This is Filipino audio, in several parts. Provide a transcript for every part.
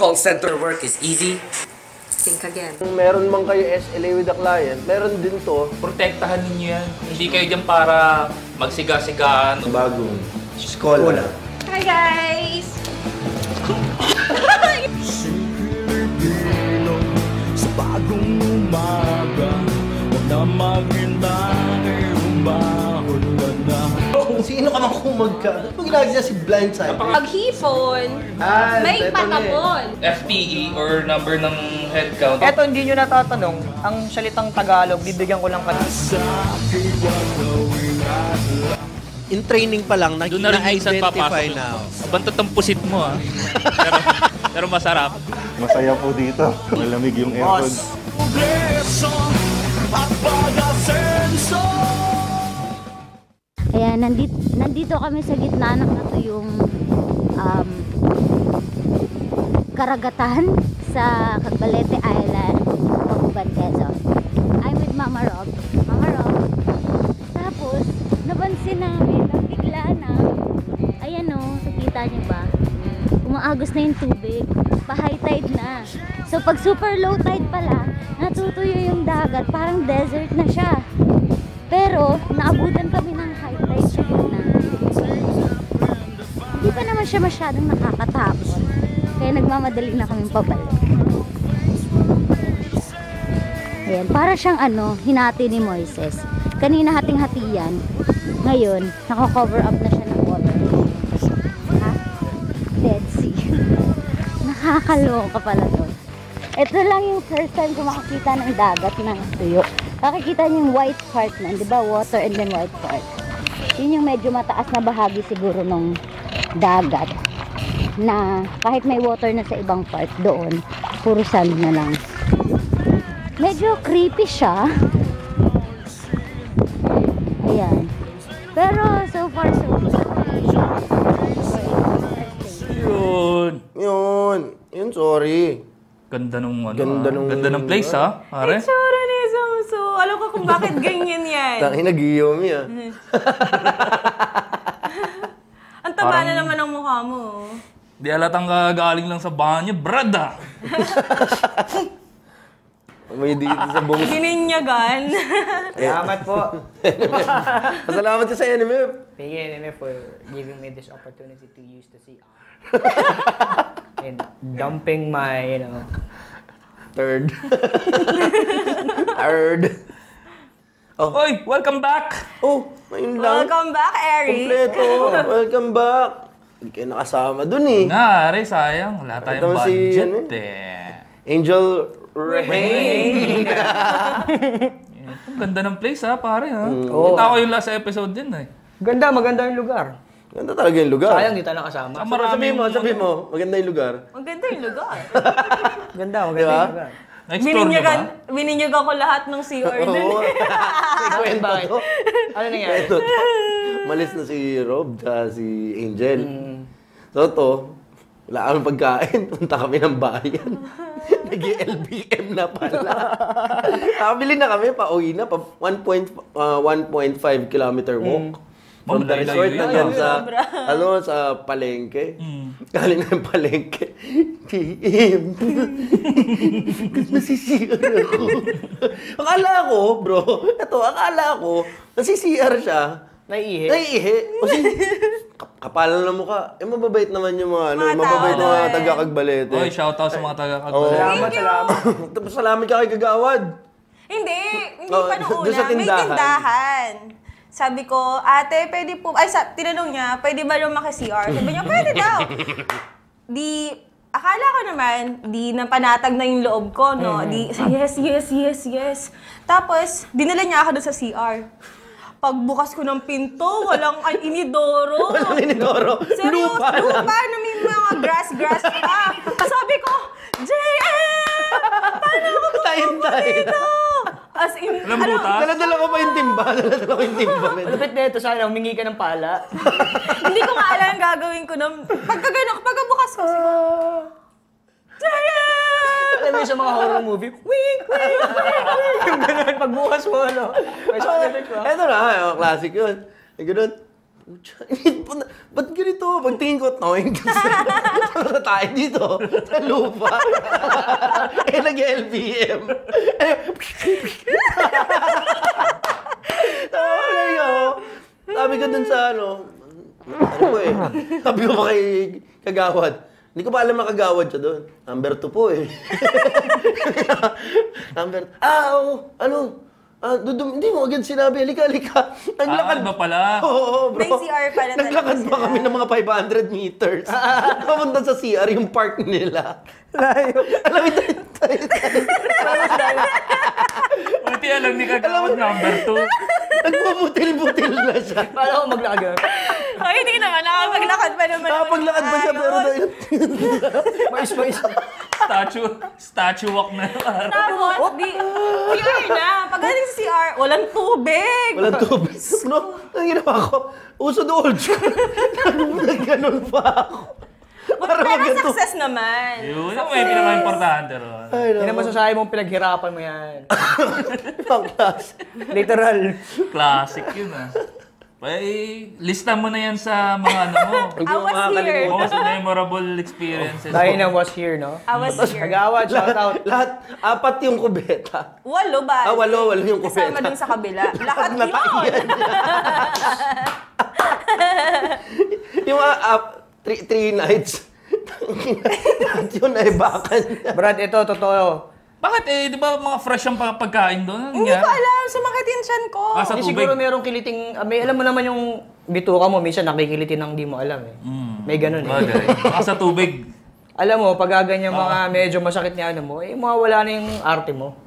call center work is easy? Think again. Kung meron man kayo SLA with the client, meron din to. Protektahan ninyo yan. Hindi kayo dyan para magsiga-sigaan. Bagong skola. Hi guys! Sa bagong umaga, huwag na maghintay, umahon ka na. Sino ka mang kumagka? Ano ginagawa niya si Blindside? Paghipon, may patapon. FTE or number ng headcount. Eto, hindi nyo natatanong. Ang salitang Tagalog, bibigyan ko lang kanina. In training pa lang, Doon na rin minsan papasok. Bantot ang pusit mo ah. pero masarap. Masaya po dito. Malamig yung aircon. Ayan, nandito kami sa gitna ng yung karagatan sa Cagbalete Island, Paguban, Quezon. I'm with Mama Rob. Mama Rob. Tapos, napansin namin na bigla na, ayan o, nakikita niyo ba? Umaagos na yung tubig. Pa-high tide na. So, pag super low tide pala, natutuyo yung dagat. Parang desert na siya. Pero, naabutan kami ng high tide sa gitna. Hindi pa naman siya masyadong nakakatakot. Kaya nagmamadali na kami pabalik. Ayan, para siyang hinati ni Moises. Kanina hating-hati yan. Ngayon, naka-cover up na siya ng water. Ha? Dead Sea. Nakakaloka pala to. Ito lang yung first time ko makakita ng dagat ng tuyo. Nakikita niyo yung white part na, di ba? Water and then white part. Yun yung medyo mataas na bahagi siguro ng dagat. Na kahit may water na sa ibang part doon, puro sand na lang. Medyo creepy siya. Ayan. Pero so far so good. Yun, sorry. Ganda ng place ha, pare. Itsura ni Sumsu. Alam ko kung bakit ganyan yan. Tangin na Guillaume ah. Ang taba na naman ang mukha mo. Di halatang galing lang sa banyo, brad ah. May dito sa buong... Gininyagan. Salamat po. Pasalamat ka sa NMF. Thank you, NMF, for giving me this opportunity to use the CR. And dumping my, Third. Oh. Oy, welcome back! Oh, ngayon lang. Welcome back, Eric. Kompleto. Welcome back. Hindi kayo nakasama dun eh. Nga, sayang. Wala tayong budget Angel Rain. Ang ganda ng place ha, pare ha. Kita ko yung last episode din eh. maganda yung lugar. Ganda talaga yung lugar. Sayang, di tayo nakasama. Sabi mo, maganda yung lugar. Maganda yung lugar. Maganda yung lugar. Na-explore nyo ba? Bininyagan ko lahat ng CR din. Kwento to. Ano nangyari? Malis na si Rob at si Angel. So to, wala kami pagkain. Punta kami ng bayan. Nag-LBM na pala. Nakabili na kami, pauwi na. 1.5 kilometer walk. From the resort na yan sa, sa palengke. Galing na yung palengke. PM. Nasisiyar ako. Akala ko, nasisiyar siya. Naiihi. Kasi, kapalan na mukha. Mababait naman yung mga, mababait na mga taga-Cagbalete. Oy, shoutout sa mga taga-Cagbalete. Salamat. Salamat ka kay Kagawad. Hindi pa noong una. May tindahan. tindahan. Sabi ko, ate, pwede po, tinanong niya, pwede ba yung maki-CR? Sabi niya, pwede daw. Akala ko naman, na panatag na yung loob ko, no? Yes. Tapos, dinala niya ako doon sa CR. Pagbukas ko ng pinto, walang inidoro. Seryoso, lupa na may mga grass pa. Sabi ko, JM! Paano ako pupunta dito? As in, Dala-dala ko pa yung timba. Malupit na ito, sana humingi ka ng pala. Hindi ko nga alam ang gagawin ko nung pagkabukas ko. Jaya! Alam mo sa mga horror movie, wink! Yung ganun, pagbukas mo, may sound effect mo. Eto na, classic yun. Ganun. Ba't ganito? Pagtingin ko, toing. Ano tayo dito? Sa lupa. Nag-LBM. Sabi ko dun sa sabi ko pa kay Kagawad, hindi ko pa alam na Kagawad siya doon. Number 2 po hindi mo agad sinabi, halika. Naglakad ba pala? Oo, bro. May CR pala talaga Naglakad pa sila. kami ng mga 500 meters. Papunta sa CR, yung park nila. Layo. Alam mo, Buti alam ni Kagawad number 2. nagpuputil-putil na siya. Paano ako maglakad? Ay, hindi naman. Nakapaglakad pa naman. Nakapaglakad ba siya, pero Mais. Statue walk na. Tapos, CR na. Pagdating sa CR, walang tubig. walang tubig. No, ang ginawa ko, uso the old school. Nagganon pa ako. Pero success naman. Yun ang may pinaka-importante ron. Hindi naman sasabi mong pinaghirapan mo yan. Ibang klase. Literal. Classic yun lista mo na yan sa mga mo. Hindi mo makakalimutan. Most memorable experiences. Dahil was here, no? I was here. Kagawad, shout out. Lahat, 4 yung kubeta. 8 ba? 8 yung Kasama kubeta. dun sa kabila. Lahat yun. Yung 3 nights. Lahat yun ay bakan. Brad, ito, totoo. Bakit di ba mga fresh ang pagkain doon? Hindi ko alam. Sumakit yung tiyan ko. Sa tubig. Siguro merong kiliting, alam mo naman yung bituka mo, minsan nakikilitin ng di mo alam eh. May ganun eh. Bagay. Sa tubig. Alam mo, pag ganyan mga medyo masakit niya mo, mawawala na yung arte mo.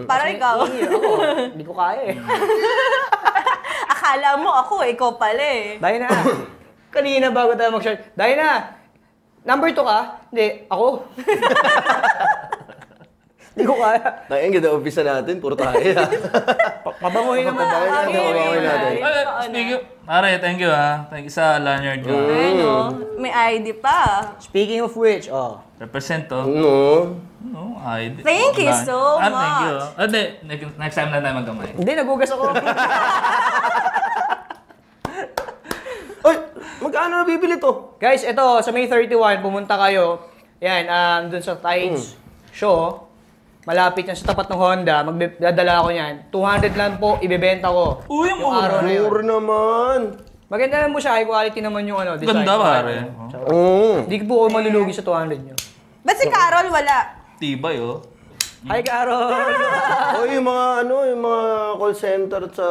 Para ikaw. Ako, hindi ko kaya eh. Akala mo ako, ikaw pala eh. Dahil na. Kanina bago tayo mag-share. Dahil na. Number 2 ka? Hindi, ako. Hindi ko kaya. Ang ganda umpisa natin, puro tayo. Pabangoy naman. Pabangoy natin. Thank you Thank you sa lanyard nyo. May ID pa. Speaking of which, Represent to. No. ID. Thank you so much. Thank you. Next time na tayo magkamay. Hindi, nagugas ako. Oy, magkano nabibili to? Guys, ito, sa May 31, pumunta kayo. Yan, dun sa Tides show. Malapit yan sa tapat ng Honda. Magdadala ako yan. 200 lang po, ibebenta ko. Uy, yung araw na yun. Mura naman. Maganda naman po siya. High quality naman yung design. Ganda pare. Hindi ko po malulugi sa 200 nyo. Ba't si Carol wala? Tibay Hi, Carol! Yung mga call center sa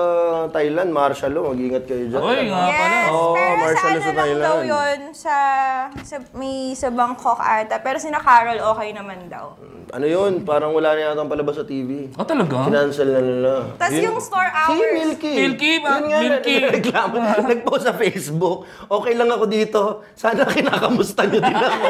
Thailand, martial law, mag-ingat kayo dyan. Uy, nga pala. Yes, pero sa martial law ano sa lang Thailand. daw yun, sa Bangkok ata. Pero sina Carol okay naman daw. Ano yun? Parang wala na yatang palabas sa TV. Talaga? Kinancel na nila. Tapos yung store Si hours. Milky. Milky ba? Yun nga, Milky. nagreklamo. Nag-post sa Facebook. Okay lang ako dito. Sana kinakamusta nyo din ako.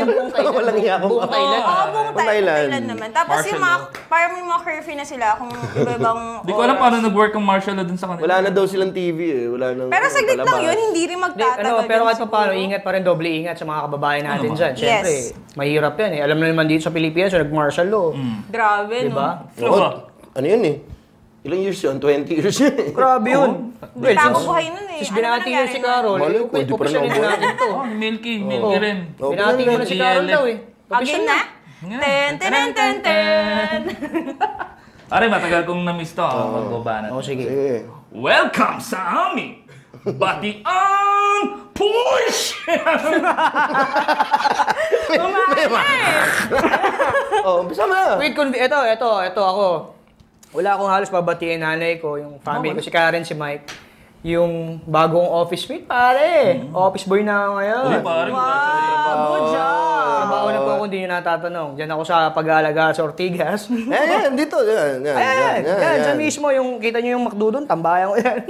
Buong Thailand. Walang iya akong Buong Thailand. Oo, buong Thailand. Thailand naman. Tapos yung mga, parang may mga curfew na sila kung iba-ibang Di ko alam paano nag-work ang martial law dun sa kanila. Wala na daw silang TV eh. Wala na. Pero saglit lang yun, hindi rin magtatagal. Pero yun kahit pa paano, ingat pa rin, doble ingat sa mga kababayan natin dyan. Yes. Siyempre, mahirap yan eh. Alam na naman dito sa Pilipinas, nag-martial law. Grabe, Diba? Ano yun eh? Ilang years yun? 20 years yun eh. Grabe yun. Well, Tamang buhay nun eh. since Ano ba binati yun si nangyari Carol, Malay ko, di pa rin officially ako. natin to. Milky rin. Binati mo na si Carol daw eh. Again na? Ten, ten, ten, ten, ten. Pare, matagal kong na-miss to. Magbaba na. Sige. Eh. Welcome sa amin! Bati ang push! Umpisa mo na. Wait, ito ako. Wala akong halos babatiin nanay ko, yung family ko, si Karen, si Mike. Yung bagong office mate, pare. Office boy na ako ngayon. Uy, pare. Good job. Trabaho na po ako, hindi nyo natatanong. Diyan ako sa pag-aalaga sa Ortigas. Yan, dito. Yan. Diyan mismo, yung kita nyo yung McDo doon, tambayan ko yan.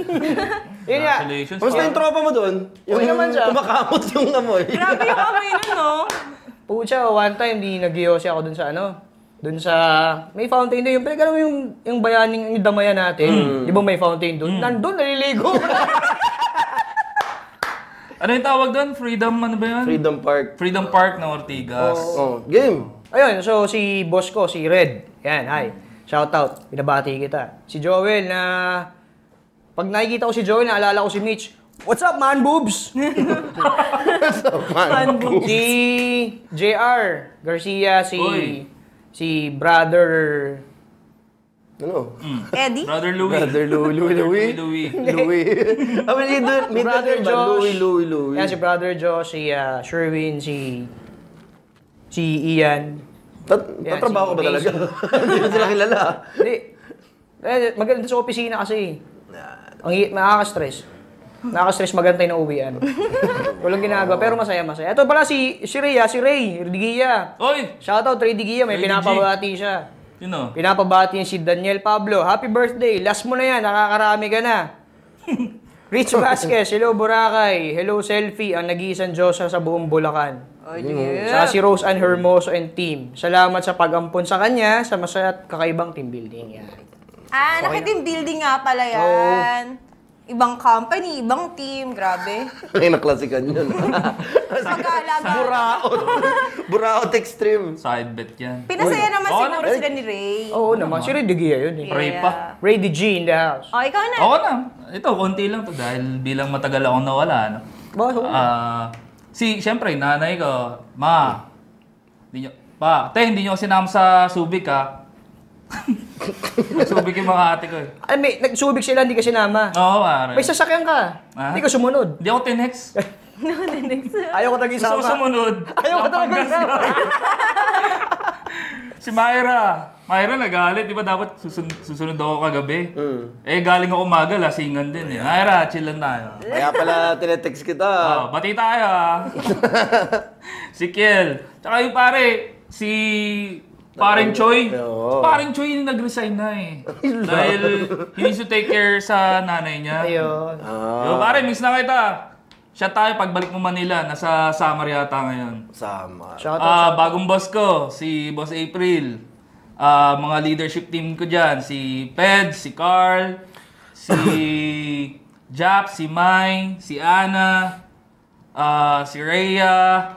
Yun nga. Congratulations. Kamusta yung tropa mo doon? Okay naman siya. Kumakamot yung amoy. Grabe yung amoy nun, no? Pucha, one time, di nag-iose ako doon sa doon sa, may fountain doon. Yung pinagano yung bayaning, yung damayan natin. Di ba may fountain doon? Nandun, naliligo. Ano yung tawag doon? Freedom, ano ba yun? Freedom Park. Freedom Park na Ortigas. Game. Ayun, so si boss ko, si Red. Yan, hi. Shout out. Binabati kita. Si Joel na, pag nakikita ko si Joel, naalala ko si Mitch. What's up, man boobs? Si JR Garcia, Uy. si brother... Ano? Eddie? Brother Louie. Brother Louie. Louie. Brother Josh. Louie. Yan, si Brother Josh, si Sherwin, si Ian. Tatrabaho ka ba talaga? Hindi na sila kilala. Hindi. Maganda sa opisina kasi. Nakaka-stress. Nakaka-stress magantay na uwian. Walang ginagawa, pero masaya. Ito pala si Ray Digia. Oy! Shoutout Ray Digia, may Ray pinapabati siya. Yun o. Pinapabati niya si Daniel Pablo. Happy birthday! Last mo na yan, nakakarami ka na. Rich Vasquez, hello Boracay. Hello Selfie, ang nag-iisang Diyosa sa buong Bulacan. Saka si Rose Ann Hermoso and team. Salamat sa pag-ampon sa kanya sa masaya at kakaibang team building. Yan. Naki-team building nga pala yan. Ibang company, ibang team, grabe. Ay, naklasikan yun. Mag-aalaga. Buraot Extreme. Side bet yan. Pinasaya naman Oo siguro sila ni Ray. Oo naman, si Ray Digia yun eh. Pray pa. Ray D G in the house. O, ikaw na. Ako na. Ito, konti lang to dahil bilang matagal akong nawala. No? Siyempre, nanay ko, hindi nyo sinama sa Subic ha. Subic yung mga ate ko eh. Ay, nagsubik sila, hindi ka sinama. Oo, pare. May sasakyan ka. Hindi ka sumunod. Hindi ako tinex. Ayaw ko talaga Gusto isama. ko sumunod. Ayaw ko talaga isama. Si Myra nagalit. Di ba dapat susunod ako kagabi? Galing ako umaga, lasingan din eh. Myra, chill lang tayo. Kaya pala tinetext kita. Bati tayo ah. Si Kiel. Tsaka yung pare, si Paring Choi. Paring Choi yung nag-resign na eh. Dahil he needs to take care sa nanay niya. Ayun. Yo, pare, miss na kita. Siya tayo, pagbalik mo Manila, nasa Samar yata ngayon. Sama. Bagong boss ko, si Boss April. Mga leadership team ko dyan, si Ped, si Carl, si Jap, si Mai, si Ana, si Rhea,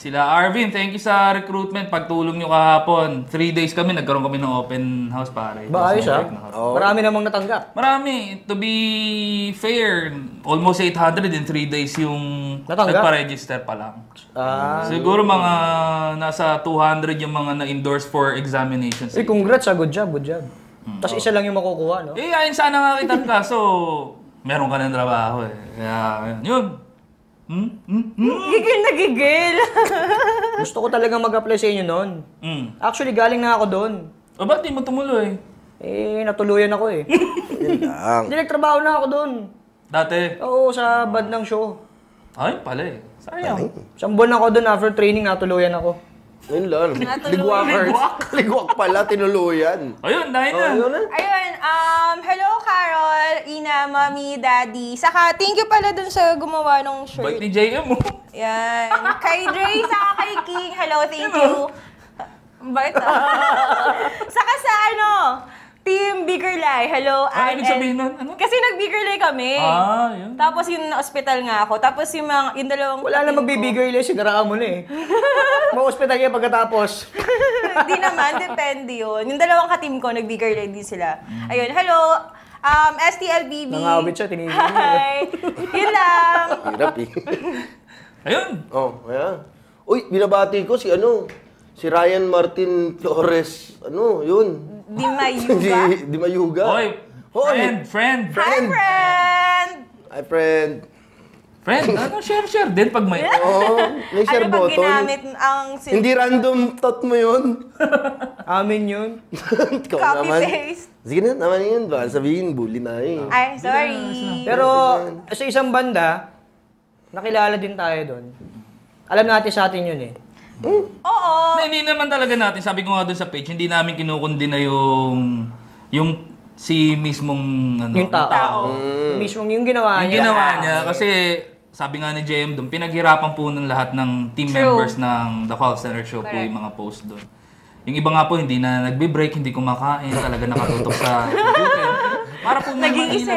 sila Arvin. Thank you sa recruitment, pagtulong nyo kahapon. 3 days kami, nagkaroon kami ng open house pare. Ayos ha? Marami namang natanggap. Marami. To be fair, almost 800 in 3 days yung nagpa-register pa lang. Siguro mga nasa 200 yung mga na-endorse for examinations. Congrats ha, good job. Tapos isa lang yung makukuha, no? Ayun sana nga kita kaso meron ka ng trabaho eh. Kaya, yun. Gigil na gigil. Gusto ko talaga mag-apply sa inyo noon. Actually, galing na ako doon. Ba't di mo tumuloy? Natuluyan ako eh. Hindi nagtrabaho na ako doon. Dati? Oo, sa bandang show. Ay, pala eh. Sayang. Isang buwan ako doon, after training, natuluyan ako. Yun lang. Ligwak pala, tinuluyan. Ayun, dahil na. Ayun, hello Carol, Ina, Mommy, Daddy. Saka thank you pala dun sa gumawa ng shirt. Bait ni JM mo. Yan. Kay Dre, saka kay King, hello, thank you. Bait Saka sa Team Biggerlay, hello. Ibig sabihin nun? Ano? Kasi nag-Biggerlay kami. Yun. Tapos yung hospital nga ako. Tapos yung dalawang... Wala na magbibiggerlay, sinaraan mo na eh. Ma-hospital kayo pagkatapos. Hindi naman, depende yun. Yung dalawang ka-team ko, nag-Biggerlay din sila. Ayun, hello. STLBB. Nangawit siya, tinigil niya. Hi. Yun lang. Hirap eh. Ayun. Ayan. Uy, binabati ko si Ryan Martin Flores. Yun. Di Mayuga. Oy, friend. Hi, friend! Hi, friend. Friend, share din pag may... May share pag button. ginamit ang... Hindi random thought mo yun. Amin yun. Copy-paste. Sige na, naman yun. Baka sabihin, bully na eh. Ay, sorry. Pero sa isang banda, nakilala din tayo doon. Alam natin sa atin yun eh. Oo. Hindi naman talaga natin. Sabi ko nga doon sa page, hindi namin kinukundi na yung si mismong yung tao. Mismong yung ginawa niya. Yung ginawa niya. Kasi sabi nga ni JM doon, pinaghirapan po ng lahat ng team members ng The Call Center Show po yung mga post doon. Yung iba nga po, hindi na nagbe-break, hindi kumakain, talaga nakatutok sa computer. Para po nag-iisip.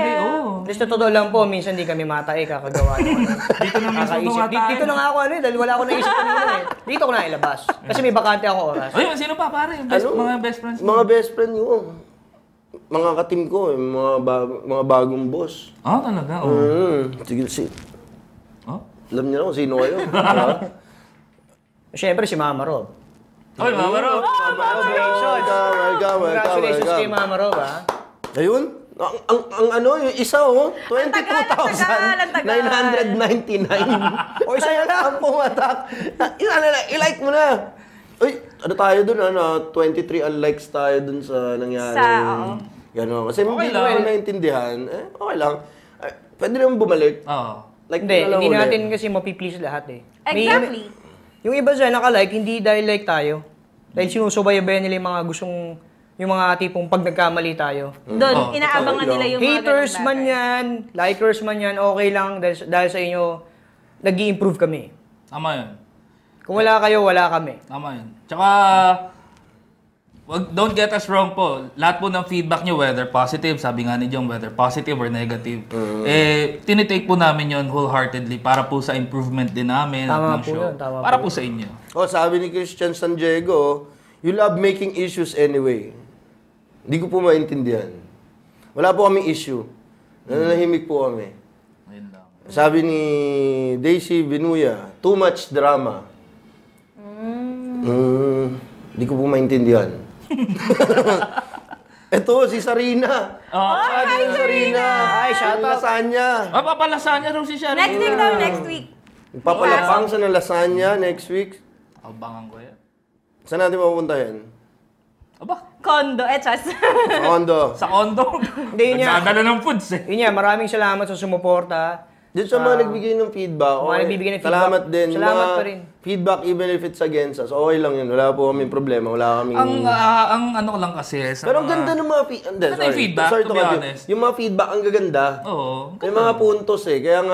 Just na totoo lang po, minsan di kami matay, kakagawa naman. Dito na mismo Dito na nga ako dahil wala akong naisip kanina eh. Dito ko na ilabas. Kasi may bakante ako oras. Ay, sino pa pare? Mga best friends mo? Mga best friend yun. mga ka-team ko, mga bagong boss. Ah, talaga? Sige. Oh? Alam niyo na kung sino kayo. Diba? Siyempre, si Mama Rob. Oy, Mama Rob! Congratulations kay Mama Rob, ha? Ayun, yung isa, 22,999. O, isa na lang. Ang pumatak. I-like mo na. Uy, ano tayo dun, 23 unlikes tayo dun sa nangyari. Gano'n. Kasi hindi ko naintindihan. Okay lang. Pwede naman bumalik. Like, hindi natin kasi mapiplease lahat eh. Exactly. Yung iba dyan naka-like, hindi dahil like tayo. Dahil sinusubayabayan nila yung mga yung mga tipong pag nagkamali tayo. Doon, inaabangan nila yung mga haters man yan, likers man yan, okay lang dahil sa inyo, nag-i-improve kami. Tama yun. Kung wala kayo, wala kami. Tama yun. Tsaka, don't get us wrong po. Lahat po ng feedback nyo, whether positive, sabi nga ni Jong, whether positive or negative, tinitake po namin yun wholeheartedly para po sa improvement din namin ng show. Yun, para po sa inyo. Sabi ni Christian San Diego, you love making issues anyway. Hindi ko po maintindihan. Wala po kaming issue. Nananahimik po kami. Ayun lang. Sabi ni Daisy Vinuya, too much drama. Hindi ko po maintindihan. Ito, si Sarina. Hi, Sarina! Ay, shout out. Lasagna. Papalasanya raw si Sharina. Next week daw, next week. Papalapang sa lasagna next week. Abangan ko yan. Saan natin mapupunta yan? Aba, Condo, chas. Kondo. sa condo. Hindi niya. Nagdadala ng foods eh. Yun yan, maraming salamat sa sumuporta. Dito sa mga nagbigay ng feedback, mga nagbibigay ng feedback. Salamat din. Salamat mga pa rin. Feedback even if it's against us, okay lang yun. Wala po kaming problema. Wala kaming... Ang ano ko lang kasi sa Pero ang mga- ganda ng mga feedback, sorry to be cut you. honest. Yung mga feedback, ang gaganda. Oo. May mga puntos eh. Kaya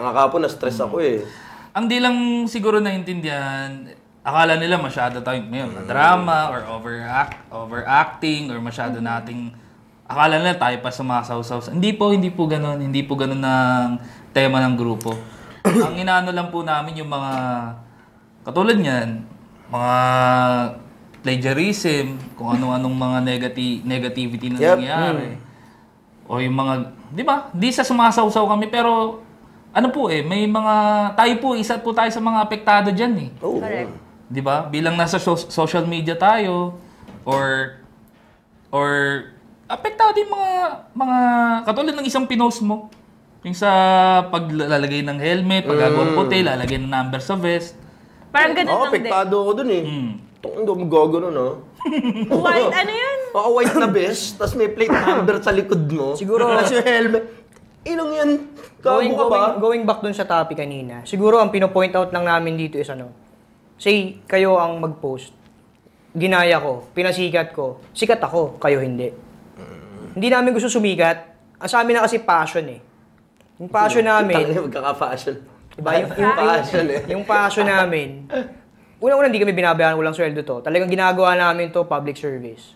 nga kapon na-stress ako eh. Ang di lang siguro naintindihan, akala nila masyado tayong na drama or overacting or masyado nating akala nila tayo pa sumasawsaw. Hindi po ganoon. Hindi po ganoon ang tema ng grupo. Ang inaano lang po namin yung mga katulad niyan, mga plagiarism, kung anong mga negativity na nangyayari. O yung mga, di ba? Di sa sumasawsaw kami pero ano po may mga tayo po isa po tayo sa mga apektado diyan eh. Correct. 'Di ba? Bilang nasa social media tayo or apektado yung mga katulad ng isang pinost mo. Yung sa paglalagay ng helmet, paggagawang puti, lalagay ng number sa vest. Parang ganun lang din. Apektado ako dun eh. Hindi ako magagano, no? White, ano yun? White na vest, tapos may plate number sa likod mo. Siguro- Tapos yung helmet. Inong yan? Kago ka ba? Going back dun sa topic kanina, siguro ang pino-point out lang namin dito is say, kayo ang mag-post. Ginaya ko, pinasikat ko. Sikat ako, kayo hindi. Hindi namin gusto sumikat. Ang sa amin na kasi passion eh. Yung passion namin, Tangina, magkaka-passion. diba? Yung passion eh. Yung passion namin, unang-una hindi kami binabayaran, walang sweldo to. Talagang ginagawa namin to public service.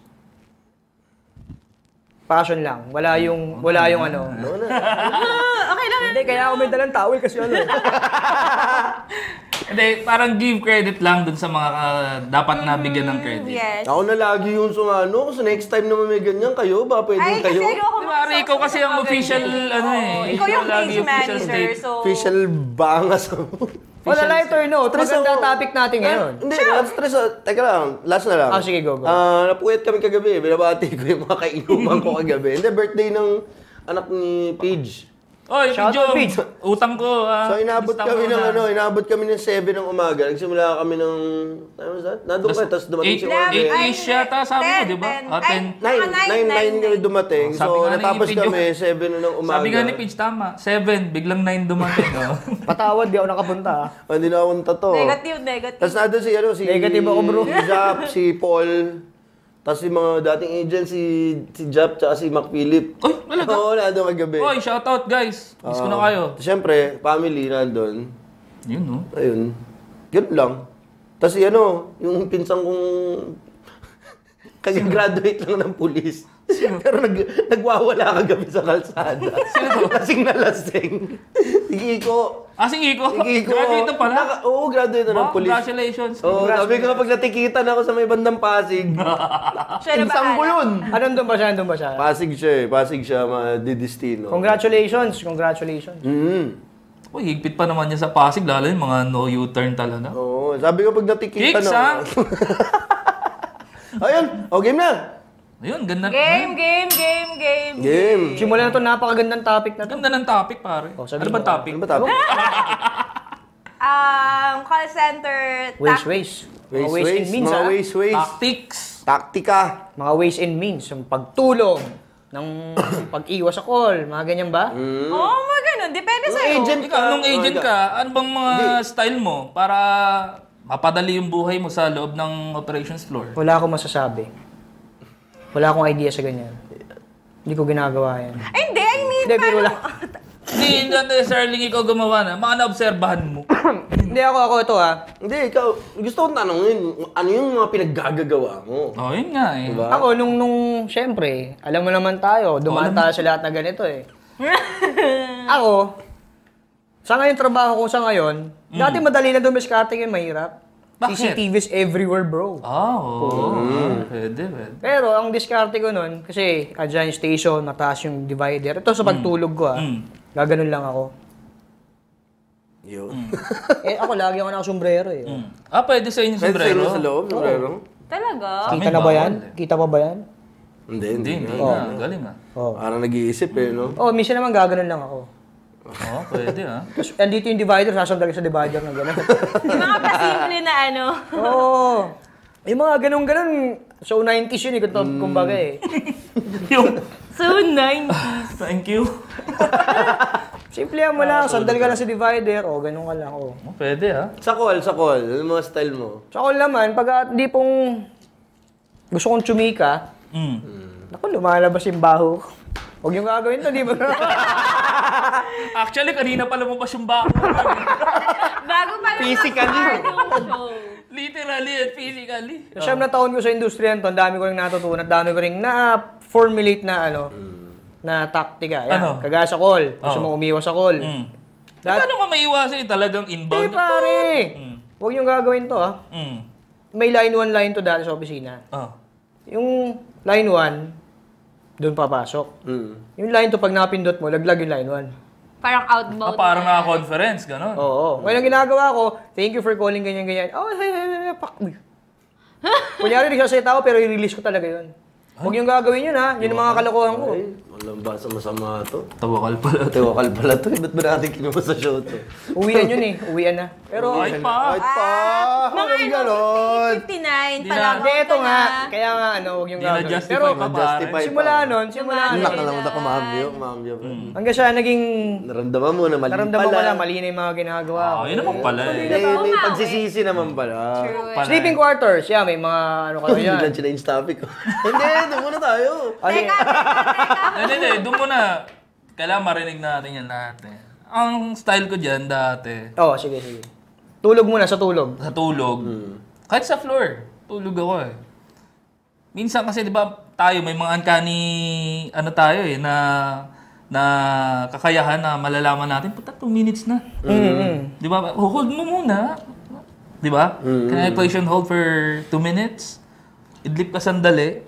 Passion lang. Wala yung ano. Okay lang. Hindi, kaya ako may dalang towel kasi Hindi, parang give credit lang dun sa mga dapat nabigyan ng credit. Yes. Ako na lagi yung sumano. Kasi next time naman may ganyan kayo, ba pwedeng Ay, kasi kayo? ayoko Diba, ikaw kasi ang official, Ikaw yung lagi page official manager, state. so... Official bangas. On a lighter note, maganda topic natin ngayon. Hindi, stress. Teka lang, last na lang. Sige, go. Napuyat kami kagabi. Binabati ko yung mga kainuman ko kagabi. Hindi, birthday ng anak ni Paige. Oy, Shout out, Pete. utang ko. So inabot basta kami mo ng na. inabot kami ng 7 ng umaga. Nagsimula kami ng ano was that? Nandun kami tapos dumating si Orbe. 8 yata sabi mo, di ba? 10. 9 kami dumating. Sabi So nga ni natapos Pidjo. kami 7 ng umaga. Sabi nga ni Pidge, tama. 7, biglang 9 dumating. Patawad, di ako nakapunta. Hindi na ako tato. Negative. Tapos nandun si Negative ako, bro. Si Jap, si Paul. Tapos yung mga dating agent, si Jap, tsaka si Mac Philip. Uy, talaga? Oo, nandun kagabi. Oy, shoutout guys. Miss ko na kayo. Siyempre, family nandun. Yun, no? Ayun. Ganun lang. Tapos yung pinsang kong kag-graduate lang ng pulis. Pero nagwawala kagabi sa kalsada. Sino to? Lasing na lasing. Si Kiko. Si Kiko? Si Kiko. Graduate pala? Oo, graduate na ng police. Congratulations. Oo, sabi ko kapag natikitan ako sa may bandang Pasig. Insang ko yun. Anong doon ba siya? Pasig siya, madidistino. Congratulations. Uy, higpit pa naman niya sa Pasig, lalo yung mga no U-turn talaga. Oo, sabi ko pag natikitan Kicks, ako. Ayun, game na. Ayun, ganda. Game. Simulan na to, napakagandang topic na to. Ganda ng topic, pare. Ano ba topic? Ano ba topic? Call center. Ways and means, mga ha? ways. Tactics. Taktika. Mga ways and means. Yung pagtulong, ng pag-iwas sa call, mga ganyan ba? Oo, mga ganun. Depende sa'yo. Ikaw, nung agent ka, ano bang mga style mo para mapadali yung buhay mo sa loob ng operations floor? Wala akong masasabi. Wala akong idea sa ganyan. Hindi ko ginagawa yan. Ay, hindi. I mean, Hindi, biro lang. Hindi, not necessarily ikaw gumawa na. Mga naobserbahan mo. Hindi ako ito Hindi, ikaw, gusto kong tanongin, ano yung mga pinaggagawa mo? Yun nga eh. Diba? Ako, nung syempre, alam mo naman tayo, dumaan tayo sa lahat na ganito eh. Ako, sa ngayon trabaho ko sa ngayon, dati madali na dumiskarte yung mahirap. Bakit? CCTVs everywhere, bro. Pwede. Pero ang diskarte ko nun, kasi andyan yung station, mataas yung divider. Ito sa pagtulog ko gaganon lang ako. Yun. Ako lagi ako nakasombrero eh. Pwede sa inyo sombrero? Sa loob, sombrero? Talaga? Kita na ba yan? Kita pa ba yan? Hindi. Galing ah. Parang nag-iisip no? Minsan naman gaganon lang ako. Pwede Tapos andito yung divider, sasandali sa divider na gano'n. Yung mga pasimple na ano. Yung mga ganun-ganun, so 90s yun kumbaga eh. So 90s. Thank you. Simple yan mo lang, sandali ka lang sa divider, ganun ka lang. Pwede ah. Sa call. Ano mga style mo? Sa call naman, pag hindi pong gusto kong tsumika, lumalabas yung baho. Huwag yung gagawin to, di ba? Actually, kanina pa lumabas yung bako. Bago pa lang show. Literally at physically. Siyam na taon ko sa industriya nito, ang dami ko rin natutunan, ang dami ko rin na-formulate na na taktika. Yan, kagaya sa call. Gusto mo umiwas sa call. Paano ka maiwasan talagang inbound? Pare! Huwag yung gagawin to May line 1, line 2 dati sa opisina. Yung line 1, doon papasok. Yung line 2, pag napindot mo, laglag yung line 1. Parang outbound. Parang naka-conference, gano'n. Oo. Ngayon ang ginagawa ko, thank you for calling, ganyan. Kunyari, nagsasalita ako, pero i-release ko talaga yun. Huwag yung gagawin yun Yun ang mga kalokohan ko. Walang basa masama to. Tawakal pala. Tawakal pala to. Ba't ba natin kinuha sa show to? Uwian yun Uwian na. Pero, Ay pa! Mga ganon. 59 pa lang. Hindi, ito nga. Kaya nga, huwag yung gagawin. Pero, simula nun. Nakalamat ako, ma'am. Hanggang siya naging... Naramdaman mo na mali Naramdaman ko na mali na yung mga ginagawa ko. Yun naman pala eh. May pagsisisi naman pala. Sleeping quarters. May mga kayo yan. Biglang change topic ko. Hindi, doon muna tayo. Hindi, doon muna. Kailangan marinig natin yan lahat eh. Ang style ko dyan dati. Sige. Tulog muna, sa tulog. Sa tulog. Kahit sa floor. Tulog ako eh. Minsan kasi di ba tayo may mga uncanny tayo eh na kakayahan na malalaman natin. Puta, 2 minutes na. Di ba? Hold mo muna. Di ba? Can I place you on hold for 2 minutes? Idlip ka sandali.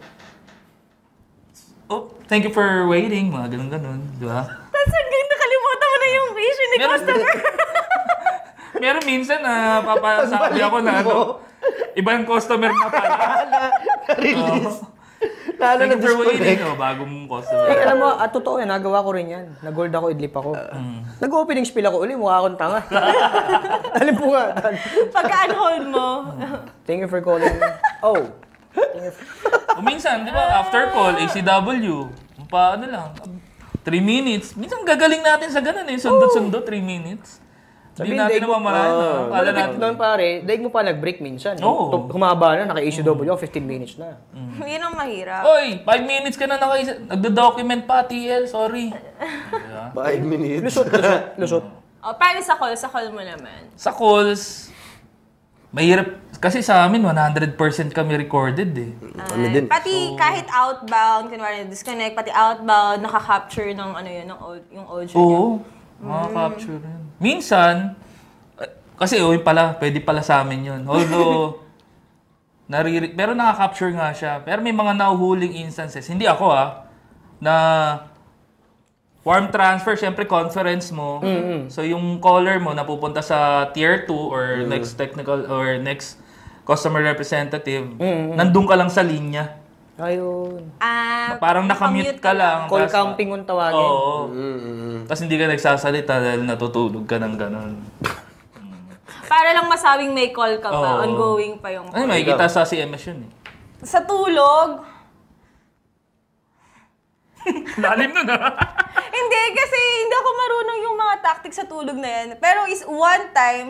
Thank you for waiting. Mga ganun-ganun. Di ba? Tapos hanggang nakalimutan mo na yung issue ni customer. Meron minsan na papasabi ako na ibang customer na pala. Release. Thank you for waiting. Bagong customer. Alam mo, totoo yan. Nagawa ko rin yan. Nag-gold ako, idlip ako. Nag-opening spiel ako uli. Mukha akong tanga. Alam po nga. Pagka-unhold mo. Thank you for calling. Minsan, di ba, after call, ACW, paano lang, 3 minutes. Minsan gagaling natin sa ganun eh, sundot-sundot, 3 minutes. Hindi natin namamalayan. Malapit nun pare, daig mo pa nag-break minsan. Humaba na, naka-ACW, 15 minutes na. Yun ang mahirap. Oy, 5 minutes ka na nagdo-document pa, TL, sorry. 5 minutes. Lusot. Paano sa call mo naman? Sa calls, mahirap. Kasi sa amin, 100% kami recorded eh. Pati kahit outbound, kunwari disconnect, pati outbound, naka-capture ng yung audio niya. Makaka-capture yun. Minsan, kasi yun pala, pwede pala sa amin yun. Although, pero nakaka-capture nga siya. Pero may mga nahuhuling instances. Hindi ako na warm transfer, syempre conference mo. So yung caller mo napupunta sa tier 2 or next technical or next customer representative. Nandun ka lang sa linya. Ayun. Parang nakamute ka lang. Call camping kung tawagin. Oo. Tapos hindi ka nagsasalita dahil natutulog ka ng ganon. Para lang masabing may call ka pa, ongoing pa yung Ay, makikita sa CMS yun eh. Sa tulog, lalim nun hindi, kasi hindi ako marunong yung mga tactics sa tulog na yan. Pero one time,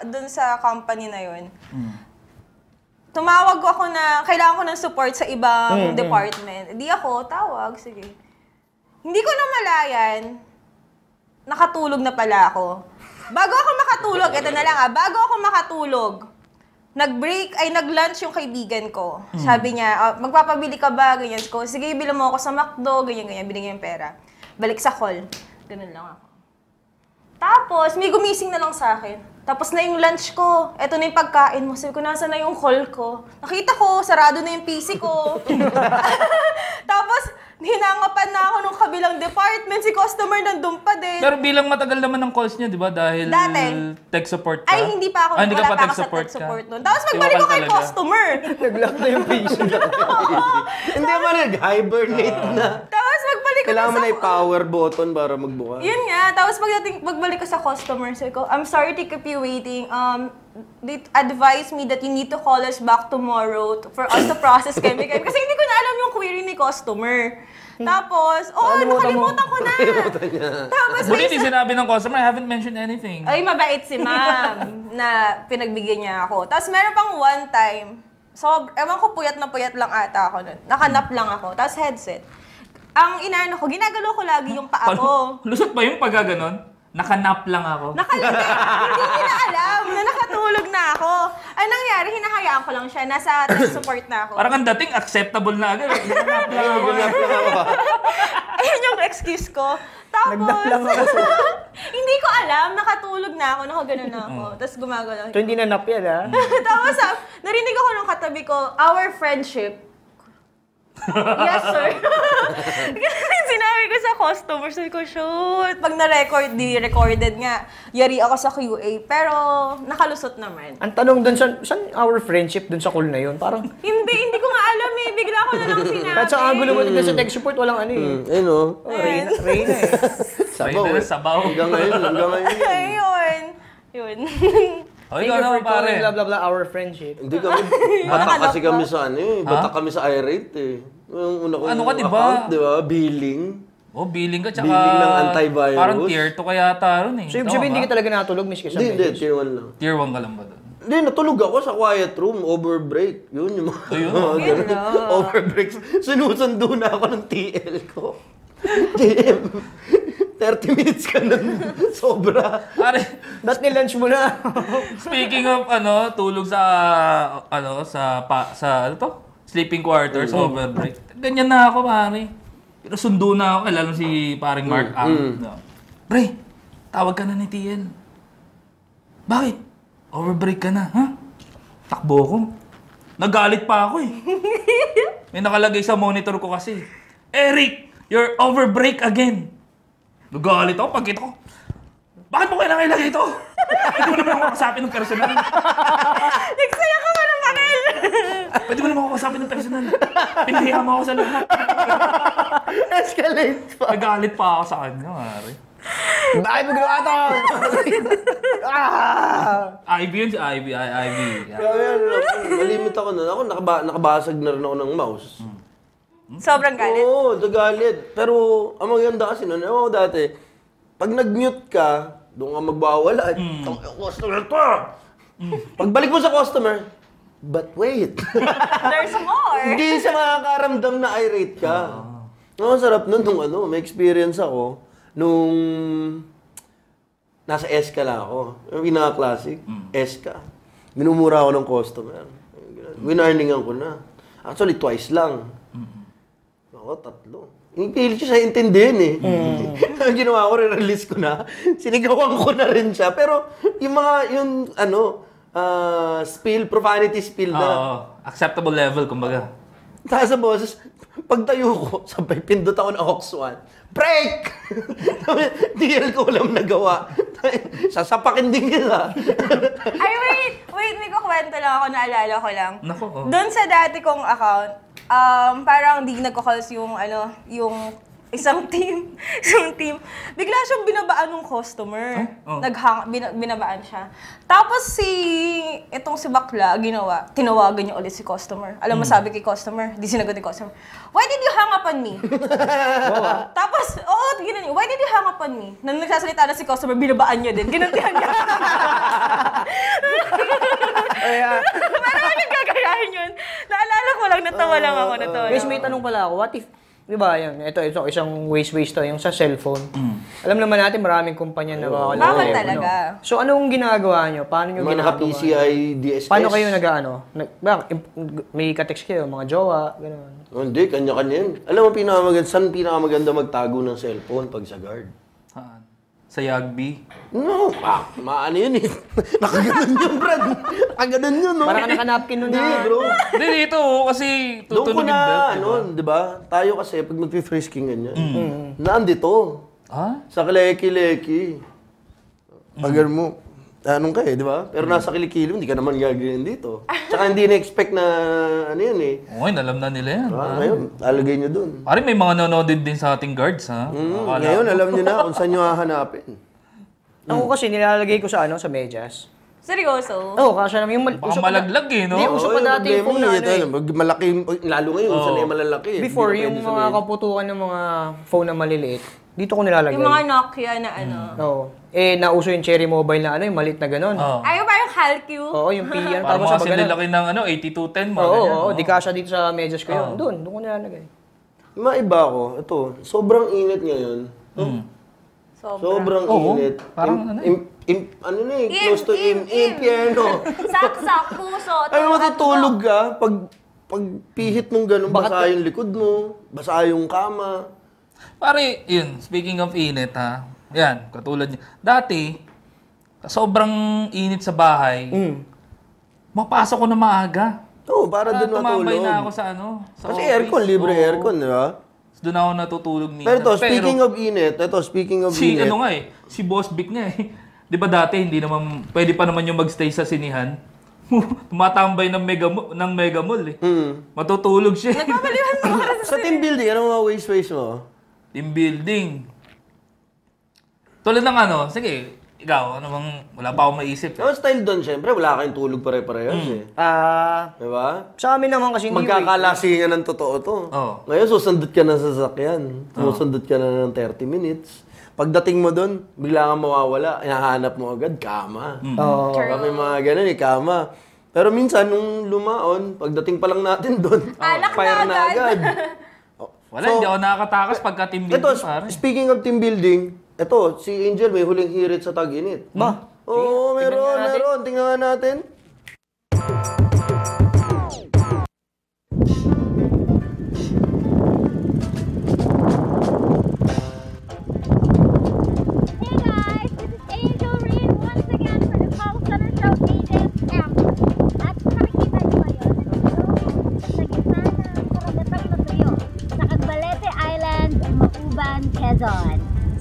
dun sa company na yun, tumawag ako na kailangan ko ng support sa ibang department. Di ako, tawag, sige. Hindi ko namalayan, nakatulog na pala ako. Bago ako makatulog, ito na lang bago ako makatulog, nag-lunch yung kaibigan ko. Sabi niya, magpapabili ka ba? Ganyan ko. Sige, bilang mo ako sa McDo, ganyan, binigyan yung pera. Balik sa call. Ganun lang ako. Tapos, may gumising na lang sa akin. Tapos na yung lunch ko. Eto na yung pagkain mo. Sabi ko, nasa na yung call ko? Nakita ko, sarado na yung PC ko. Tapos, hinangapan na ako nung kabilang department. Si customer nandun pa din. Pero bilang matagal naman ng calls niya, di ba? Dahil dati, tech support ka. Ay, hindi pa ako. Hindi ka wala pa pa tech ako sa support tech support nun. Tapos magbalik Iwakan ko kay talaga. customer. Nag-lock na yung PC. Hindi ba nag-hibernate na? Tapos magbalik ko Kailangan mo sa... na yung power button para magbukas. Yun nga. Tapos pagbalik ko sa customer, sabi ko, I'm sorry to keep you waiting. They advised me that you need to call us back tomorrow for us to process chemical. Kasi hindi ko na alam yung query ni customer. Tapos, nakalimutan ko na. Tapos, Buti hindi sinabi ng customer, I haven't mentioned anything. ay, mabait si ma'am na pinagbigyan niya ako. Tapos, meron pang one time, ewan ko, puyat na puyat lang ata ako nun. Nakanap lang ako. Tapos, headset. Ang inaano ko, ginagalaw ko lagi yung paa ko. Lusot ba yung pagkaganon? Nakanap lang ako. Hindi nila alam na nakatulog na ako. Ang nangyari, hinahayaan ko lang siya. Nasa tech support na ako. Parang ang dating acceptable na agad. Nakanap lang ako. Ayun yung excuse ko. Tapos, hindi ko alam, nakatulog na ako, nakaganon na ako. Tapos gumagalaw. So, hindi na nap yan, Tapos, narinig ako nung katabi ko, our friendship. Yes, sir. Kasi sinabi ko sa customer, sabi ko, shoot. Pag na-record, recorded nga. Yari ako sa QA, pero nakalusot naman. Ang tanong dun, saan our friendship dun sa call na yun? Parang, Hindi ko nga alam eh. Bigla ko na lang sinabi. kahit sa angulo mo din sa tech support, walang ano eh. Ayun o. Reyna eh. Sabaw Reyna, eh. sabaw. Hanggang ngayon. Ayun. Yun. O, Thank ikaw you naman for calling pare. blah blah blah our friendship. Hindi kami, batak kasi kami sa batak kami sa iRate eh. Yung una kong Ano ka, di ba? account, di ba? Billing. Oh, billing ka, tsaka... Billing ng antivirus. Parang tier 2 kaya ata rin eh. So, ibig Tama sabihin, hindi ba? ka talaga natulog, miss ka sa Hindi, message. tier 1 lang. Tier 1 ka lang ba doon? Hindi, natulog ako sa quiet room, over break. Yun yung mga... Ayun. Over break. Sinusundo na ako ng TL ko. JM, 30 minutes ka na sobra. Pare, Ba't nilunch mo na? speaking of tulog sa ano to? Sleeping quarters, overbreak. Ganyan na ako, pare. Pero sundo na ako, lalo si paring Mark No. Pre, tawag ka na ni TL. Bakit? Overbreak ka na, ha? Takbo ko. Nagalit pa ako eh. May nakalagay sa monitor ko kasi. Eric, you're overbreak again. Nagalit ako, pagkita ko. Bakit mo kailangan ilagay ito? Pwede mo naman ako kasapin ng personal. Nagsaya ka ba ng panel? Pwede mo naman ako kasapin ng personal. Pinahiya mo ako sa lahat. Escalate pa. Nagalit pa ako sa kanya, mare. Bakit mo ginawa ito? Ivy yun si Ivy. Kaya malimit ako na. Ako nakabasag na rin ako ng mouse. Sobrang galit. Oo, nagalit. Pero ang maganda kasi nun, ako dati, pag nag-mute ka, doon ka magbawala. Customer to! Pagbalik mo sa customer, but wait. There's more. Hindi siya makakaramdam na irate ka. Ang sarap nun nung may experience ako nung nasa SK lang ako. Yung pinaka-classic, SK. Minumura ako ng customer. Winarningan ko na. Actually, twice lang. Ako, 3. Pilit ko siya intindihin eh. Ang ginawa ko, re-release ko na. Sinigawan ko na rin siya. Pero yung profanity spill na. Acceptable level, kumbaga. Tapos sa boses, pagtayo ko, sabay pindot ako ng Ox 1. Break! Di ko walang nagawa. Sasapakin din kita. Ay, wait, may kukwento lang ako, naalala ko lang. Nako, Doon sa dati kong account, parang di nagko-calls yung isang team. Bigla siyang binabaan ng customer. Binabaan siya. Tapos itong si Bakla, tinawagan niya ulit si customer. Alam mo, sabi kay customer, di sinagot ni customer, "Why did you hang up on me?" Tapos, ginawa niya, "Why did you hang up on me?" Nang nagsasalita na si customer, binabaan niya din. Ginantihan niya. Parang nagkakayahin yun. Naalala ko lang, natawa lang ako. Guys, may tanong pala ako. What if, di ba, ito, isang waste to, yung sa cellphone. Alam naman natin, maraming kumpanya na bawal talaga. So, anong ginagawa nyo? Paano nyo ginagawa? Mga PCI, DSS. Paano kayo may ka-text kayo, mga jowa, gano'n? Hindi, kanya-kanya yan. Alam mo, saan pinakamaganda magtago ng cellphone pag sa guard? Sa Yagbi? No, maano yun eh. Nakaganon yun, Brad. Nakaganon yun, no? Parang ka nakanapkin nun Hindi, bro. Hindi, dito, kasi tutunog yung belt, di ba? Tayo kasi, pag mag-frisking ganyan, naandito. Sa Kileki-Leki. Pagar mo, anong kayo, di ba? Pero nasa Kilikili, hindi ka naman gagawin dito. Tsaka hindi na-expect na, yan eh. Okay, alam na nila yan. Ngayon, alagay nyo dun. Pare, may mga nanonood din sa ating guards, ha? Ngayon, alam nyo na kung saan nyo hahanapin. Ako kasi nilalagay ko sa medyas. Seryoso? Kasi naman yung baka malaglag eh, no? Hindi, uso pa dati yung phone na malaki, lalo ngayon, saan yung malalaki. Before, yung mga kaputukan ng mga phone na maliliit, dito ko nilalagay. Yung mga Nokia na nauso yung Cherry Mobile na yung maliit na gano'n. Ay, parang HALQ. Oo, yung P yan. Parang mga sinilaki ng 8210 mo. Oo, di kasha dito sa medyas ko yun. Doon ko nilalagay. Maiba ko, ito, sobrang init ngayon. Sobrang init. Parang close to impyerno. Saksak, puso, Ay, matutulog ka pag pihit mong ganun, basa yung likod mo, basa yung kama. Pare, yun, speaking of init ha, yan, katulad niya. Dati, sobrang init sa bahay, mapasok ko na maaga. Oo, para doon matulog. Tumambay na ako sa sa kasi office. aircon, libre aircon, di ba? Doon ako natutulog minsan. Pero speaking of init, si Boss Vic nga eh. Di ba dati, hindi naman, pwede pa naman yung magstay sa sinihan. Tumatambay ng mega mall eh. Matutulog siya. Nagpapaliwan mo ka sa team building, anong mga waste mo? Team building. Tulad ng sige, ikaw, wala pa akong maisip. Ang style doon, syempre, wala kayong tulog pare-parehas eh. Diba? Sa amin naman kasi magkakalasingan ng totoo to. Ngayon, susundot ka na sa sasakyan. Susundot ka na ng 30 minutes. Pagdating mo doon, bigla kang mawawala. Hinahanap mo agad, kama. May mga ganun kama. Pero minsan, nung lumaon, pagdating pa lang natin doon, fire na agad. Wala, hindi ako nakakatakas pagka team building, pare. Speaking of team building, si Angel may huling hirit sa tag-init. Oo, meron. Tingnan natin.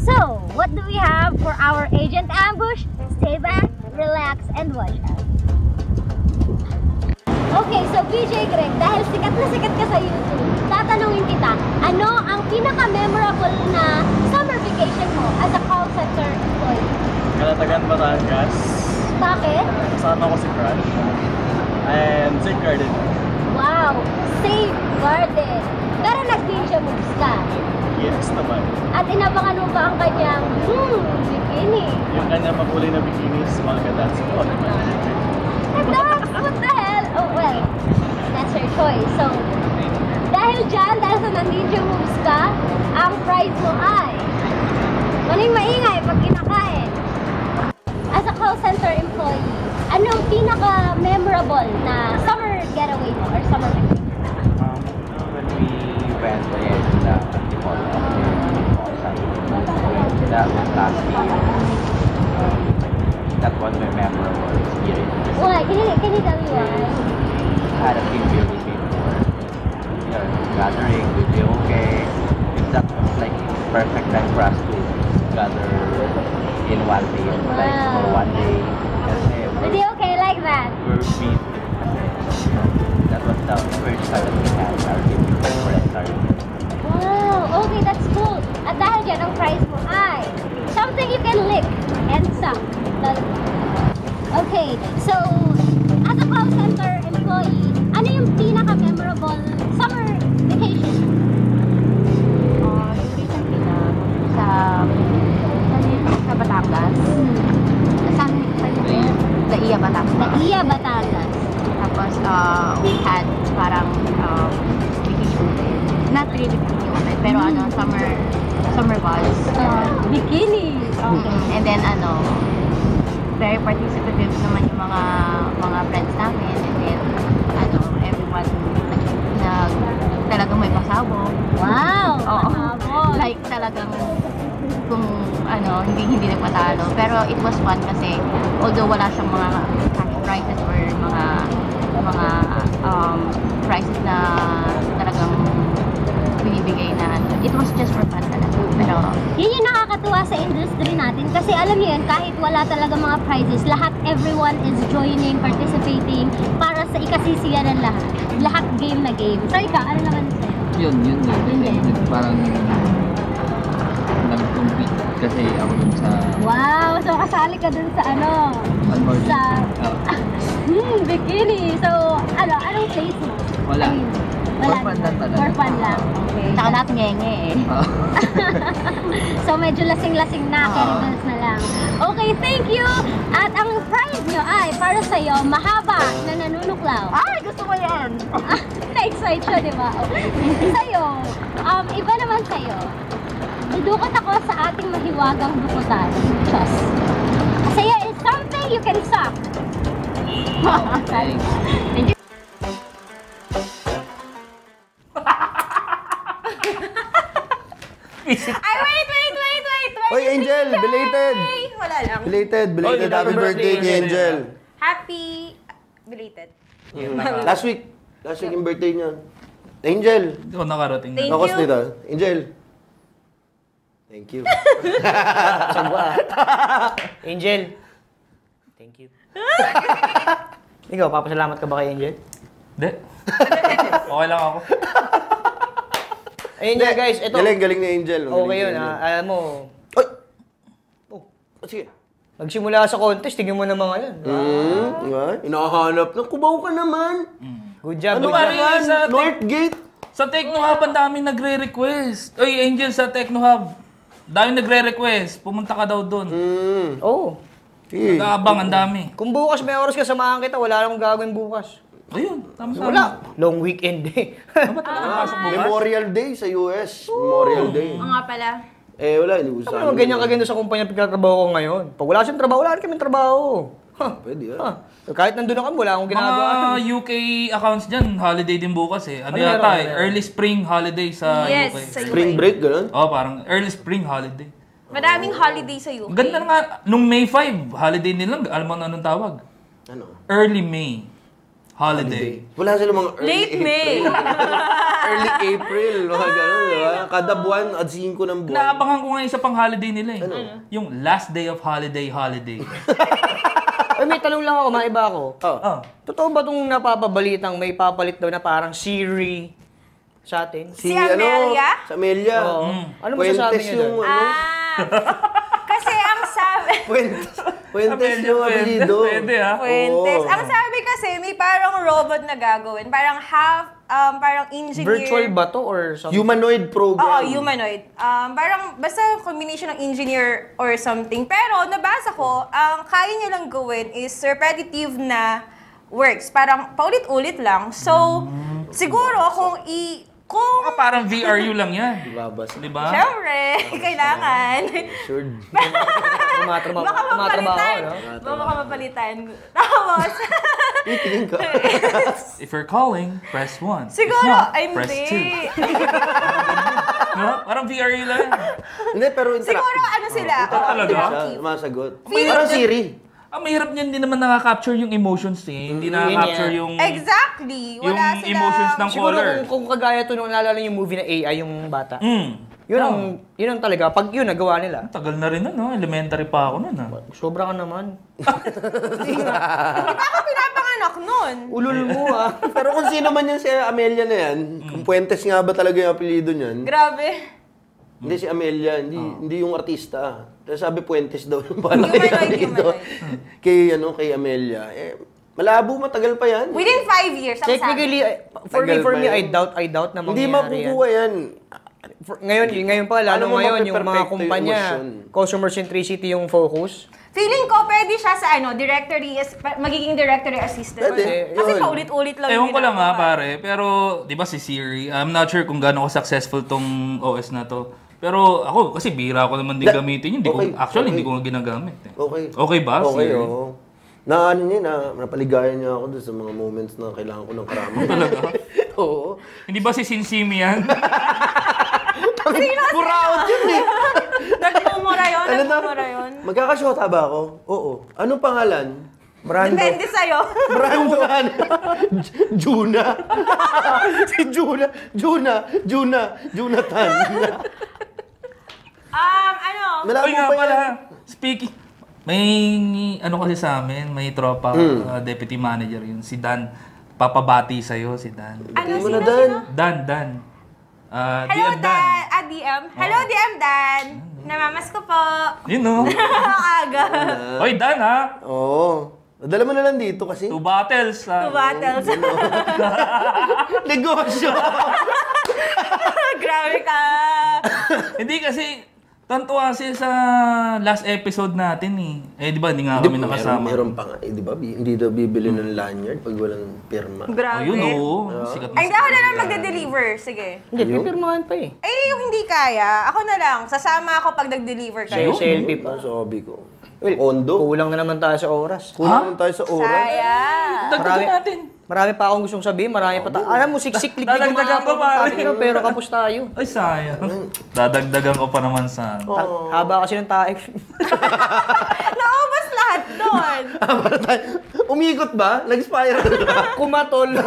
So, what do we have for our agent ambush? Stay back, relax, and watch us. Okay, so BJ Greg, dahil sikat na sikat ka sa YouTube, tatanungin kita, ano ang pinaka-memorable na summer vacation mo as a call center employee? Kalatagan, Batangas. Bakit? Kasama ko si Crush. And safeguarded. Wow, safeguarded. Pero nag-ninja moves ka. Yes naman. At inabangan mo ba ang kanyang bikini? Yung kanyang makulay na bikinis, mga gadats ko. And that's, what the hell? Oh, well, that's her choice. So, dahil dyan, dahil sa ninja moves ka, ang prize mo ay maling-maingay pag kinakain. As a call center employee, anong pinaka-memorable na summer getaway mo or summer vacation? When we went that was last year. That was my memorable experience. Why? Can you tell me why? I had a team building before. We are gathering, we feel okay. That was like perfect time for us to gather in one day, like for one day. Kasi Is it okay like that? we're meet. That was the first time that we had our team building for SRT. Wow, okay, that's cool. At dahil dyan, ang prize mo ay something you can lick and suck. Okay, so as a call center employee, ano yung pinaka-memorable summer vacation? Recently na sa Batangas. Saan Iya, Batangas. Iya, Batangas. Tapos we had parang vacation din. Not really vacation, pero summer balls. Bikini. Okay. And then very participative naman yung mga friends namin. And then everyone talagang may pasabog. Wow! Oo. Pasabog. Like talagang kung hindi nagpatalo. Pero it was fun kasi although wala siyang mga cash prizes or mga prizes na talagang binibigay na it was just for fun talaga. Pero yun yung nakakatuwa sa industry natin kasi alam niyo yan, kahit wala talaga mga prizes, everyone is joining, participating para sa ikasisiya ng lahat. Lahat game na game. So ikaw, ano naman sa'yo? Yun din. Parang nag-compete kasi ako dun sa... Wow! So kasali ka dun sa sa... bikini! So, anong place mo? Wala. Wala. For fun lang talaga. For fun lang. Okay. saka lahat ngenge eh. So medyo lasing-lasing na, caribals na lang. Okay, thank you! At ang prize nyo ay para sa'yo, mahaba na nanunuklaw. Ay, gusto mo yan! Na-excite siya, di ba? Okay. Sa'yo, iba naman sa'yo. Dudukot ako sa ating mahiwagang dukutan. Diyos. Sa'yo is something you can suck. Thank you. Ay, wait! Oy, Angel! Belated! Wala lang. Belated happy birthday kay Angel. Happy belated. Last week yung birthday niya. Angel! Hindi ko nakarating. Thank Nakos you. nito. Angel! Thank you. Angel. Thank you. Ikaw, papasalamat ka ba kay Angel? Hindi. Okay lang ako. Ayun nga guys, ito. Galing ni Angel. Okay yun ha. Alam mo. Ay! Sige. Magsimula sa contest, tingin mo na mga yan. Diba? Inahanap na. Kubaw ka naman. Good job, Ano good ba job. rin sa Northgate. Sa TechnoHub, ang daming nagre-request. Oy, Angel, sa TechnoHub. Daming nagre-request. Pumunta ka daw doon. Oo. Nag-aabang, ang dami. Kung bukas may oras ka, samahan kita. Wala namang gagawin bukas. Ayun, tama-tama. Wala. Long weekend eh. Memorial Day sa US. Memorial Day. Oo nga pala. Wala. Inuusahan. Ano naman ganyan kaganda sa kumpanya pinagtrabaho ko ngayon? Pag wala siyang trabaho, wala rin kami trabaho. Pwede yan. Kahit nandun na kami, wala akong ginagawa. Mga UK accounts dyan, holiday din bukas eh. Ano yata eh? Early spring holiday sa Yes, UK. sa UK. Spring break, gano'n? Oh, parang early spring holiday. Madaming holiday sa UK. Ang ganda nga, nung May 5, holiday nilang, alam mo na anong tawag? Ano? Early May holiday. Wala sila mga early Late May. early April, mga gano'n, diba? Kada buwan, at 5 ng buwan. Naabangan ko nga isa pang holiday nila eh. Yung last day of holiday. Ay, may talong lang ako, maiba ako. Oh. Totoo ba itong napapabalitang may papalit daw na parang Siri sa atin? Si Amelia? Sa Amelia. Oo. Ano masasabi Puentes niyo yung doon? Kasi ang sabi... Puentes yung apelido. Pwede ha. Fuentes. Oo. Ang sabi kasi, may parang robot na gagawin. Parang parang engineer. Virtual ba to or something? Humanoid program. Oo, humanoid. Parang basta combination ng engineer or something. Pero nabasa ko, ang kaya niya lang gawin is repetitive na works. Parang paulit-ulit lang. So, siguro kung Baka parang VRU lang yan. Di ba? Siyempre, kailangan. Sure. Baka mapalitan. Baka mapalitan. Tapos, Tingin ka. If you're calling, press 1. siguro, If not, ay press hindi. 2. No? Parang VRE lang. Hindi, pero Siguro ano sila? Talaga? Masagot. Feeling Parang the- Siri. Ang mahirap niyan, hindi naman nakaka-capture yung emotions eh. Hindi nakaka-capture yung... Exactly. Yung Wala sila. emotions ng Siguro caller. kung kagaya to nung naalala yung movie na AI, yung bata. Yun ang talaga. Pag yun, nagawa nila. Tagal na rin nun, no? Elementary pa ako nun, Sobra ka naman. Hindi pa ako pinapanganak nun. Ulul mo Pero kung sino man yan si Amelia na yan, kung Puentes nga ba talaga yung apelido niyan? Grabe. Hindi si Amelia, hindi yung artista. Kaya sabi Puentes daw yung pala yung apelido. Kay Amelia. Malabo, matagal pa yan. Within 5 years, ang Technically, for me, I doubt na Hindi mangyayari makukuha yan. Ngayon pa, lalo Paano ngayon, yung mga mape-perfecto yung kumpanya, emosyon? customer centricity yung focus. Feeling ko, pwede siya sa magiging directory assistant. Pwede, Kasi yun. paulit-ulit lang Ewan ko lang ginagawa. pare, pero di ba si Siri, I'm not sure kung gaano ko successful tong OS na to. Pero ako, kasi bira ko naman din gamitin yun. Hindi ko nga ginagamit. Okay. Okay ba, Okay, Siri? oo. Napaligayan niya ako doon sa mga moments na kailangan ko ng karami. Talaga? Oo. Hindi ba si Sinsimi yan? Puraot yun eh. Nagmumura yun? Ano na? Nagmumura yun? Magkakasyota ba ako? Oo. Anong pangalan? Brando. Depende sa'yo. Brando. Juna. Si Jonathan. Uy nga pala, speaking, may ano kasi sa amin, may tropa, deputy manager yun, si Dan. Papabati sa'yo, si Dan. Sino? Dan. Hello, DM Dan. DM. Hello, DM Dan. Namamas ko po. Yun no? Aga. Hoy, Dan ha? Oo. Dala mo na lang dito kasi. 2 bottles. 2 bottles. Negosyo! Grabe ka. Hindi kasi, tantuwa kasi sa last episode natin eh. Di ba, hindi nga kami nakasama. Meron pa nga. Di ba? Hindi daw bibili ng lanyard pag walang pirma. Grabe. Ayun oo. Sikat na Ay, hindi ako na lang magde-deliver. Sige. Hindi, pipirmahan pa eh. Yung hindi kaya, ako na lang. Sasama ako pag nag-deliver kayo. Selfie pa. Sabi ko. Ondo. Kulang na naman tayo sa oras. Kulang naman tayo sa oras. Sayang. Dagdagan natin. Marami pa akong gustong sabihin, marami pa alam mo, siksik, liglig Dadagdagan ko, pare. pero kapos tayo. Ay, sayang. Dadagdagan ko pa naman sa... Haba kasi ng tae. Naubos lahat doon. Umikot ba? Nag-spiral ba? Kumatol.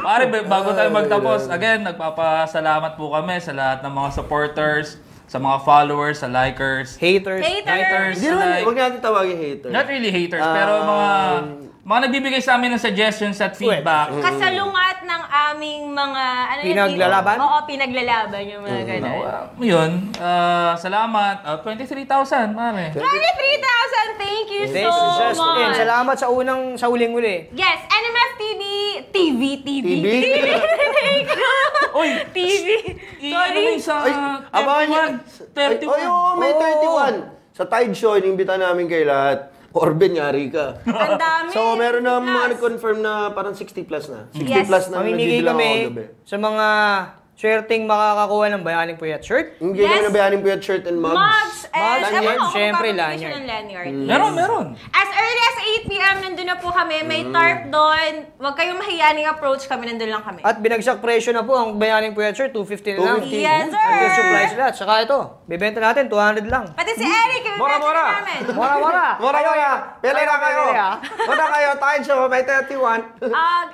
Pare, bago tayo magtapos, again, nagpapasalamat po kami sa lahat ng mga supporters, sa mga followers, sa likers. Haters. Hindi naman, huwag natin tawagin haters. Not really haters, pero mga nagbibigay sa amin ng suggestions at feedback. Kasalungat ng aming mga... Pinaglalaban? Oo, pinaglalaban yung mga ganun. Yun, salamat. 23,000, pare. 23,000! Thank you so much! Salamat sa uling-uli. Yes, NMF TV. Uy! TV. Ano yung sa 31? 31. Ay, may 31. Sa Tide Show, inimbita namin kay lahat. Orben, yari ka. Ang dami. So, meron na mga nag-confirm na parang 60 plus na. 60 Yes. plus na Mamimigay nagbibilang kami ako gabi. sa mga swerteng makakakuha ng Bayaning Puyat shirt. Hindi kami ng Bayaning Puyat shirt and mugs. Mugs and lanyard, syempre, lanyard. lanyard. Meron. As early as 8 p.m. nandun na po kami. May tarp doon. Huwag kayong mahiyaning approach kami. Nandun lang kami. At binagsak presyo na po ang Bayaning Puyat shirt, 250 na lang. 250. Yes, sir! Hanggang supplies lahat. Saka ito, bibenta natin, 200 lang. Pati si Eric, yung Mura. namin. Mura kayo. Pili na kayo. Mura kayo. Tide Show, may 31.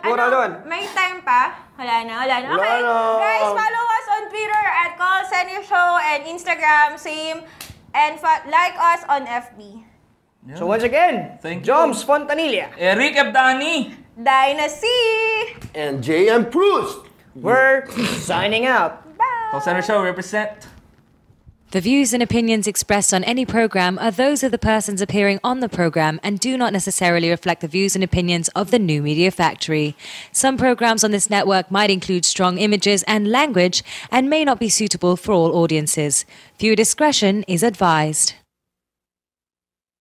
Mura doon. May time pa? Wala na. Okay. Wala na. Guys, follow us on Twitter at Call Center Show and Instagram, same. And like us on FB. So once again, Thank you. Joms Fontanilla. Eric Abdani. Dynasty! And J.M. Proust. We're signing out. Call Center Show, represent. The views and opinions expressed on any program are those of the persons appearing on the program and do not necessarily reflect the views and opinions of the New Media Factory. Some programs on this network might include strong images and language and may not be suitable for all audiences. Viewer discretion is advised.